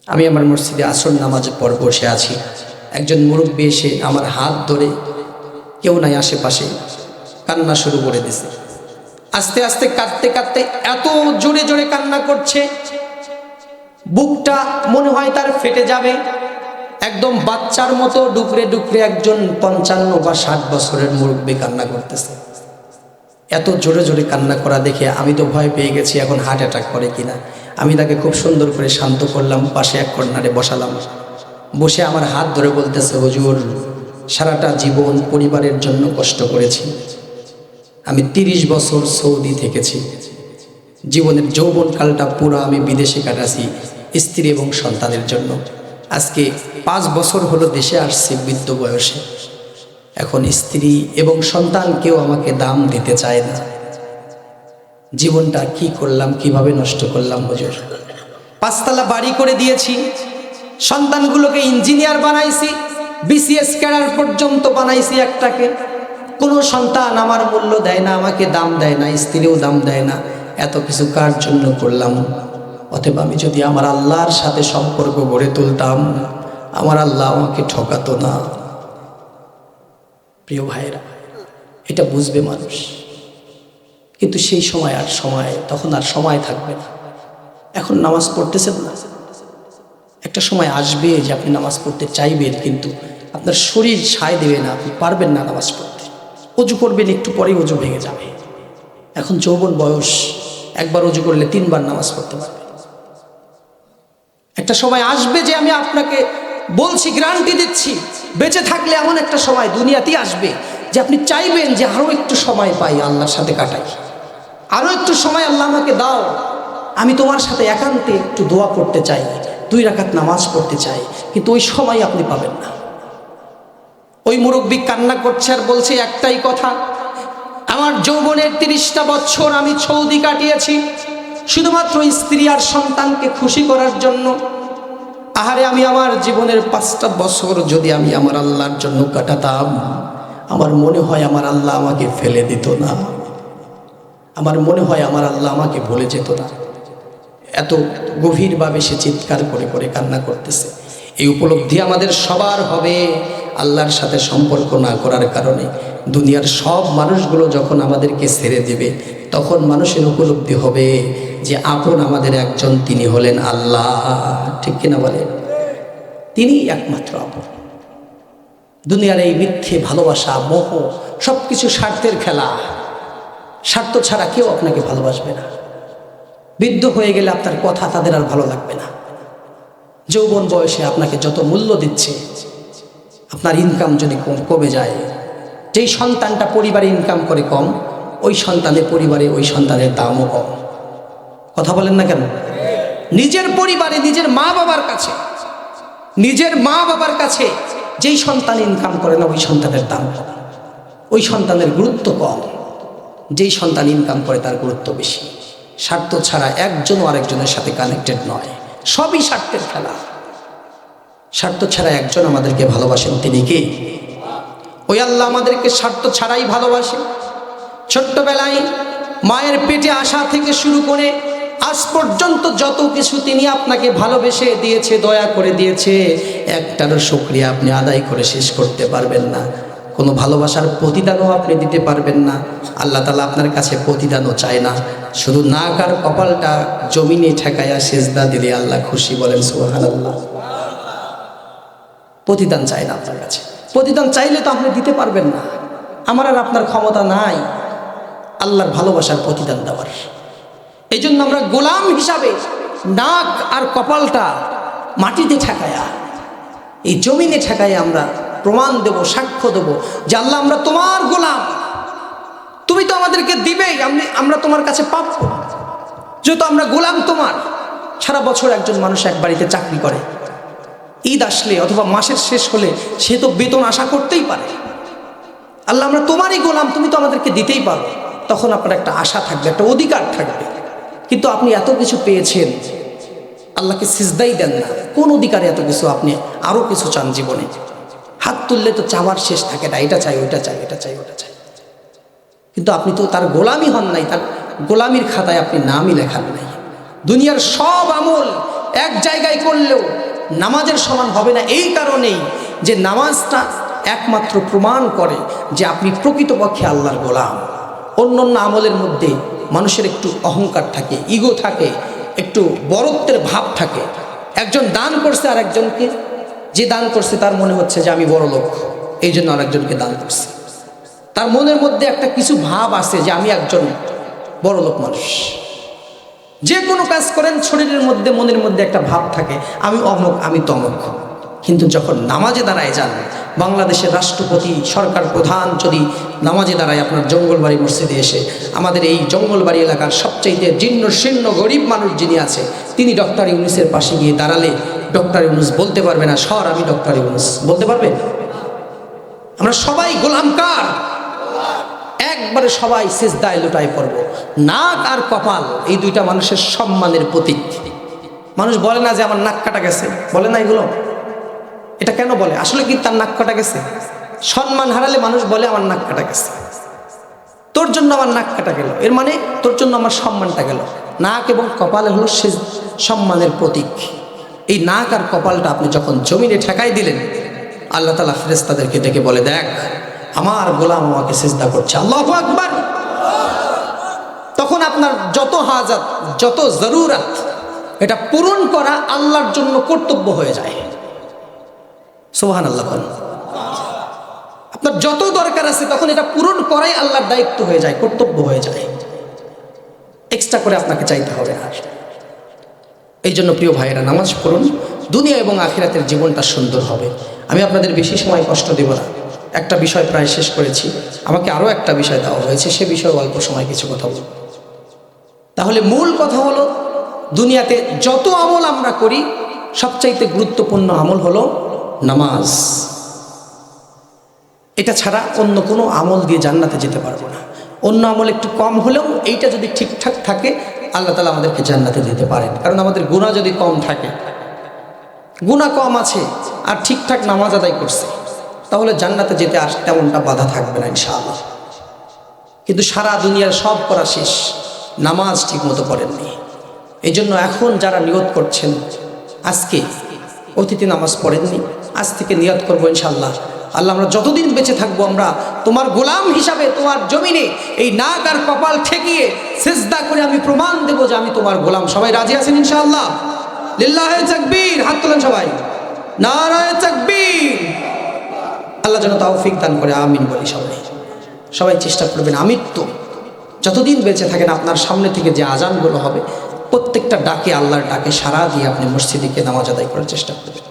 আমি আমার মসজিদে আসর নামাজের পর বসে আছি। একজন মুরব্বী এসে আমার হাত ধরে, কেউ নাই আশেপাশে, কান্না শুরু করে দিছে। আস্তে আস্তে কাঁদতে কাঁদতে এত জোরে জোরে কান্না করছে, বুকটা মনে হয় তার ফেটে যাবে। একদম বাচ্চার মতো ডুকরে ডুকরে একজন 55 বা 60 বছরের মুরব্বী কান্না করতেছে। এত জোরে জোরে কান্না করা দেখে আমি তো ভয় পেয়ে গেছি, এখন হার্ট অ্যাটাক করে কিনা। আমি তাকে খুব সুন্দর করে শান্ত করলাম, পাশে এক কর্নারে বসালাম। বসে আমার হাত ধরে বলতেছে, হুজুর, সারাটা জীবন পরিবারের জন্য কষ্ট করেছি। আমি 30 বছর সৌদি থেকেছি, জীবনের যৌবনকালটা পুরো আমি বিদেশে কাটাছি স্ত্রী এবং সন্তানের জন্য। আজকে 5 বছর হলো দেশে আসছি বৃদ্ধ বয়সে। এখন স্ত্রী এবং সন্তান কেউ আমাকে দাম দিতে চায় না। জীবনটা কি করলাম, কিভাবে নষ্ট করলাম হুজুর। 5 তলা বাড়ি করে দিয়েছি, সন্তানগুলোকে ইঞ্জিনিয়ার বানাইছি, বিসিএস ক্যাডার পর্যন্ত বানাইছি একটাকে। কোনো সন্তান আমার মূল্য দেয় না, আমাকে দাম দেয় না, স্ত্রীও দাম দেয় না। এত কিছু কার জন্য করলাম? অতএব আমি যদি আমার আল্লাহর সাথে সম্পর্ক গড়ে তুলতাম, আমার আল্লাহ আমাকে ঠকাতো না। প্রিয় ভাইরা, এটা বুঝবে মানুষ, কিন্তু সেই সময় আর তখন আর সময় থাকবে না। এখন নামাজ পড়তেছেন না, একটা সময় আসবে যে আপনি নামাজ পড়তে চাইবেন, কিন্তু আপনার শরীর সায় দেবে না, আপনি পারবেন না নামাজ পড়তে। অজু করবেন, একটু পরেই অজু ভেঙে যাবে। এখন যৌবন বয়স, একবার অজু করলে 3 বার নামাজ পড়তে পারবে। একটা সময় আসবে যে আমি আপনাকে বলছি, গ্যারান্টি দিচ্ছি, বেঁচে থাকলে এমন একটা সময় দুনিয়াতেই আসবে যে আপনি চাইবেন যে আরো একটু সময় পাই, আল্লাহর সাথে কাটাই, আরো একটু সময় আল্লাহ আমাকে দাও, আমি তোমার সাথে একান্তে একটু দোয়া করতে চাই, 2 রাকাত নামাজ পড়তে চাই। কিন্তু ওই সময় আপনি পাবেন না। ওই মুরব্বী কান্না করছে আর বলছে একটাই কথা, আমার যৌবনের 30টা বছর আমি সৌদি কাটিয়েছি শুধুমাত্র স্ত্রী আর সন্তানকে খুশি করার জন্য। আহারে, আমি আমার জীবনের 5টা বছর যদি আমি আমার আল্লাহর জন্য কাটাতাম, আমার মনে হয় আমার আল্লাহ আমাকে ফেলে দিত না, আমার মনে হয় আমার আল্লাহ আমাকে ভুলে যেত না। এত গভীরভাবে সে চিৎকার করে করে কান্না করতেছে। এই উপলব্ধি আমাদের সবার হবে। আল্লাহর সাথে সম্পর্ক না করার কারণে দুনিয়ার সব মানুষগুলো যখন আমাদেরকে ছেড়ে দেবে, তখন মানুষের উপলব্ধি হবে যে আপন আমাদের একজন, তিনি হলেন আল্লাহ। ঠিক কিনা বলে? তিনি একমাত্র আপন। দুনিয়ার এই মিথ্যে ভালোবাসা, মোহ, সব কিছু স্বার্থের খেলা। স্বার্থ ছাড়া কেউ আপনাকে ভালোবাসবে না। বৃদ্ধ হয়ে গেলে আপনার কথা তাদের আর ভালো লাগবে না। যৌবন বয়সে আপনাকে যত মূল্য দিচ্ছে, আপনার ইনকাম যদি কমে যায়, যেই সন্তানটা পরিবারে ইনকাম করে কম, ওই সন্তানের পরিবারে ওই সন্তানের দামও কম। কথা বলেন না কেন? নিজের পরিবারে, নিজের মা বাবার কাছে যেই সন্তান ইনকাম করে না, ওই সন্তানের দাম কম, ওই সন্তানের গুরুত্ব কম। যেই সন্তান ইনকাম করে তার গুরুত্ব বেশি। স্বার্থ ছাড়া একজন আরেকজনের সাথে কানেক্টেড নয়, সবই স্বার্থের খেলা। স্বার্থ ছাড়া একজন আমাদেরকে ভালোবাসেন, তিনি কে? ওই আল্লাহ আমাদেরকে স্বার্থ ছাড়াই ভালোবাসে। ছোট্টবেলায় মায়ের পেটে আসা থেকে শুরু করে আজ পর্যন্ত যত কিছু তিনি আপনাকে ভালোবেসে দিয়েছে, দয়া করে দিয়েছে, একটারও শুকরিয়া আপনি আদায় করে শেষ করতে পারবেন না। কোনো ভালোবাসার প্রতিদানও আপনি দিতে পারবেন না। আল্লাহ তাআলা আপনার কাছে প্রতিদানও চায় না, শুধু নাক আর কপালটা জমিনে ঠেকায়া সেজদা দিলে আল্লাহ খুশি। বলেন সুবহানাল্লাহ। প্রতিদান চায় না আপনার কাছে। প্রতিদান চাইলে তো আপনি দিতে পারবেন না। আমার আর আপনার ক্ষমতা নাই আল্লাহর ভালোবাসার প্রতিদান দেওয়ার। এই জন্য আমরা গোলাম হিসাবে নাক আর কপালটা মাটিতে ঠেকায়া, এই জমিনে ঠেকায়া আমরা প্রমাণ দেব, সাক্ষ্য দেব যে আল্লাহ, আমরা তোমার গোলাম, তুমি তো আমাদেরকে দিবেই, আমরা তোমার কাছে প্রাপ্য, যেহেতু আমরা গোলাম তোমার। সারা বছর একজন মানুষ এক বাড়িতে চাকরি করে, ঈদ আসলে অথবা মাসের শেষ হলে সে তো বেতন আশা করতেই পারে। আল্লাহ, আমরা তোমারই গোলাম, তুমি তো আমাদেরকে দিতেই পারো। তখন আপনার একটা আশা থাকবে, একটা অধিকার থাকবে। কিন্তু আপনি এত কিছু পেয়েছেন, আল্লাহকে সিজদাই দেন না। কোন অধিকারে এত কিছু? আপনি আরো কিছু চান জীবনে। হাত তুললে তো চাওয়ার শেষ থাকে না, এটা চাই, ওইটা চাই, এটা চাই, ওটা চাই। কিন্তু আপনি তো তার গোলামি হন নাই, তার গোলামির খাতায় আপনি নামই লেখান নাই। দুনিয়ার সব আমল এক জায়গায় করলেও নামাজের সমান হবে না। এই কারণেই যে নামাজটা একমাত্র প্রমাণ করে যে আপনি প্রকৃতপক্ষে আল্লাহর গোলাম। অন্য অন্য আমলের মধ্যে মানুষের একটু অহংকার থাকে, ইগো থাকে, একটু বড়ত্বের ভাব থাকে। একজন দান করছে আর একজনকে, যে দান করছে তার মনে হচ্ছে যে আমি বড় লোক, এই জন্য আরেকজনকে দান করছে। তার মনের মধ্যে একটা কিছু ভাব আছে যে আমি একজন বড় লোক মানুষ। যে কোনো কাজ করেন শরীরের মধ্যে মনের মধ্যে একটা ভাব থাকে, আমি অমুক, আমি তমুক। কিন্তু যখন নামাজে দাঁড়ায় যান, বাংলাদেশের রাষ্ট্রপতি, সরকার প্রধান যদি নামাজে দাঁড়ায় আপনার জঙ্গলবাড়ি মসজিদে এসে, আমাদের এই জঙ্গলবাড়ি এলাকার সবচাইতে জীর্ণ শীর্ণ গরিব মানুষ যিনি আছে, তিনি ডক্টর ইউনূসের পাশে গিয়ে দাঁড়ালে ডক্টর ইউনূস বলতে পারবে না সর আমি ডক্টর ইউনূস, বলতে পারবে? আমরা সবাই গোলাম কার? একবারে সবাই সিজদায় লুটায় পড়ব। নাক আর কপাল এই দুইটা মানুষের সম্মানের প্রতীক। মানুষ বলে না যে আমার নাক কাটা গেছে, বলে না এগুলো? এটা কেন বলে? আসলে কি তার নাক কাটা গেছে? সম্মান হারালে মানুষ বলে আমার নাক কাটা গেছে, তোর জন্য আমার নাক কাটা গেল, এর মানে তোর জন্য আমার সম্মানটা গেল। নাক এবং কপাল হলো সে সম্মানের প্রতীক। এই নাক আর কপালটা আপনি যখন জমিনে ঠেকাই দিলেন, আল্লাহ তাআলা ফেরেশতাদেরকে ডেকে বলে, দেখ আমার গোলাম আমাকে সিজদা করছে, আল্লাহু আকবার। তখন আপনার যত হাজাত, যত জরুরত, এটা পূরণ করা আল্লাহর জন্য কর্তব্য হয়ে যায়। সুবহানাল্লাহ। আপনার যত দরকার আছে তখন এটা পূরণ করাই আল্লাহর দায়িত্ব হয়ে যায়, কর্তব্য হয়ে যায়। এক্সট্রা করে আপনাকে চাইতে হবে না। এই জন্য প্রিয় ভাইয়েরা, নামাজ পড়ুন, দুনিয়া এবং আখিরাতের জীবনটা সুন্দর হবে। আমি আপনাদের বেশি সময় কষ্ট দেব না, একটা বিষয় প্রায় শেষ করেছি, আমাকে আরও একটা বিষয় দেওয়া হয়েছে, সে বিষয়ে অল্প সময় কিছু কথা বলব। তাহলে মূল কথা হলো, দুনিয়াতে যত আমল আমরা করি সবচাইতে গুরুত্বপূর্ণ আমল হলো নামাজ। এটা ছাড়া অন্য কোনো আমল দিয়ে জান্নাতে যেতে পারবো না। অন্য আমল একটু কম হলেও এইটা যদি ঠিকঠাক থাকে, আল্লাহ তাআলা আমাদেরকে জান্নাতে দিতে পারেন। কারণ আমাদের গুনাহ যদি কম থাকে, গুনাহ কম আছে আর ঠিকঠাক নামাজ আদায় করছে, তাহলে জান্নাতে যেতে আর তেমনটা বাধা থাকবে না ইনশাআল্লাহ। কিন্তু সারা দুনিয়ার সব করা শেষ, নামাজ ঠিক মতো পড়েননি। এই জন্য এখন যারা নিয়ত করছেন, আজকে অতীতে নামাজ পড়েননি, আজ থেকে নিয়ত করবো ইনশাআল্লাহ, আল্লাহ আমরা যতদিন বেঁচে থাকবো আমরা তোমার গোলাম হিসাবে তোমার জমিনে এই নাক আর কপাল ঠেকিয়ে সিজদা করে আমি প্রমাণ দেবো যে আমি তোমার গোলাম। সবাই রাজি আছেন ইনশাআল্লাহ? লিল্লাহি তাকবীর, হাত তোলেন সবাই, নারায়ে তাকবীর। আল্লাহ যেন তৌফিক দান করে, আমিন বলি সবাই। সবাই চেষ্টা করবেন আমৃত্যু যতদিন বেঁচে থাকেন আপনার সামনে থেকে যে আজানগুলো হবে প্রত্যেকটা ডাকে, আল্লাহর ডাকে সাড়া দিয়ে আপনি মসজিদে গিয়ে নামাজ আদায় করার চেষ্টা করবেন।